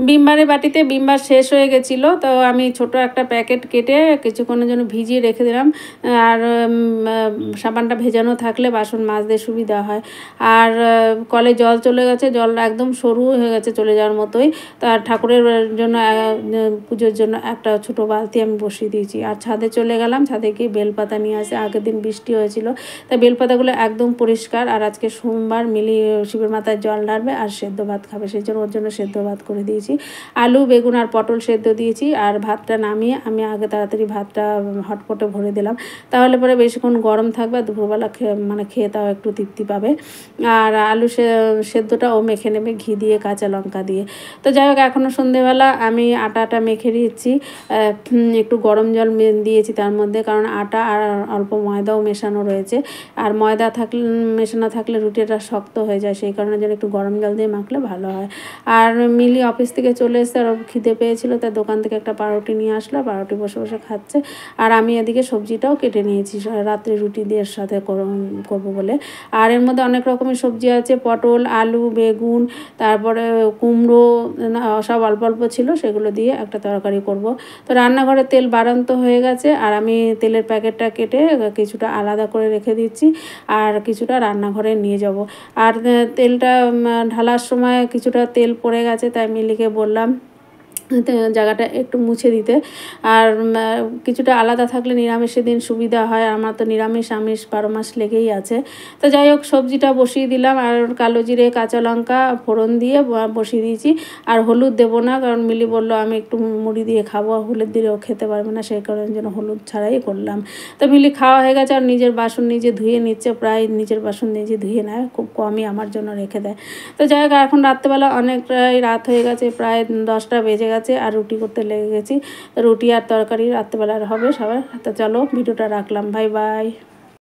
ভিমবারের বাটিতে ভিমবার শেষ হয়ে গেছিলো, তো আমি ছোট একটা প্যাকেট কেটে কিছুক্ষণের জন্য ভিজিয়ে রেখে দিলাম। আর সাবানটা ভেজানো থাকলে বাসন মাজতে সুবিধা হয়। আর কলে জল চলে গেছে, জল একদম সরু হয়ে গেছে চলে যাওয়ার মতোই। তার ঠাকুরের জন্য পুজোর জন্য একটা ছোট বালতি আমি বসিয়ে দিয়েছি। আর ছাদে চলে গেলাম, ছাদে গিয়ে বেলপাতা নিয়ে আসে। আগের দিন বৃষ্টি হয়েছিল, তাই বেলপাতাগুলো একদম পরিষ্কার। আর আজকে সোমবার মিলি শিবের মাথায় জল ঢালবে আর সেদ্ধ ভাত খাবে, সেই জন্য ওর জন্য সেদ্ধ ভাত করে দিয়েছি। আলু বেগুন আর পটল সেদ্ধ দিয়েছি। আর ভাতটা নামিয়ে আমি আগে তাড়াতাড়ি ভাতটা হটপটে ভরে দিলাম, তাহলে পরে বেশিক্ষণ গরম থাকবে, দুপুরবেলা খেয়ে তাও একটু তৃপ্তি পাবে। আর আলু সেদ্ধটা ও মেখে নেবে ঘি দিয়ে কাঁচা লঙ্কা দিয়ে। তো যাই হোক, এখনও সন্ধেবেলা আমি আটা মেখে দিচ্ছি। একটু গরম জল দিয়েছি তার মধ্যে, কারণ আটা আর অল্প ময়দাও মেশানো রয়েছে। আর ময়দা মেশানো থাকলে রুটিটা শক্ত হয়ে যায়, সেই কারণে যেন একটু গরম জল দিয়ে মাখলে ভালো হয়। আর মিলি অফিস থেকে চলে এসছে, আর খিদে পেয়েছিল, তাই দোকান থেকে একটা পাউরুটি নিয়ে আসলো, পাউরুটি বসে বসে খাচ্ছে। আর আমি এদিকে সবজিটাও কেটে নিয়েছি রাত্রে রুটি দিয়ে সাথে করবো বলে। আর এর মধ্যে অনেক রকমের সবজি আছে, পটল আলু বেগুন, তারপরে কুমড়ো, সব অল্প অল্প ছিল, সেগুলো দিয়ে একটা তরকারি করব। তো রান্নাঘরে তেল বাড়ন্ত হয়ে গেছে, আর আমি তেলের প্যাকেটটা কেটে কিছুটা আলাদা করে রেখে দিচ্ছি, আর কিছুটা রান্নাঘরে নিয়ে যাব। আর তেলটা ঢালার সময় কিছুটা তেল পড়ে গেছে, তাই মিলিকে বললাম জায়গাটা একটু মুছে দিতে। আর কিছুটা আলাদা থাকলে নিরামিষের দিন সুবিধা হয়। আমার তো নিরামিষ আমিষ 12 মাস লেগেই আছে। তো যাই হোক, সবজিটা বসিয়ে দিলাম, আর কালো জিরে কাঁচা লঙ্কা ফোড়ন দিয়ে বসিয়ে দিয়েছি। আর হলুদ দেবো না, কারণ মিলি বললো আমি একটু মুড়ি দিয়ে খাবো, হলুদ দিলেও খেতে পারবে না, সেই কারণে যেন হলুদ ছাড়াই করলাম। তো মিলি খাওয়া হয়ে গেছে, আর নিজের বাসন নিজে ধুয়ে নিচ্ছে, প্রায় নিজের বাসন নিজে ধুয়ে নেয়, খুব কমই আমার জন্য রেখে দেয়। তো যাই হোক, এখন রাত্রেবেলা অনেকটাই রাত হয়ে গেছে, প্রায় 10টা বেজে গেছে, আর রুটি করতে লেগে গেছি। রুটি আর তরকারি রাত্রেবেলার হবে সবার। তো চলো, ভিডিওটা রাখলাম, বাই বাই।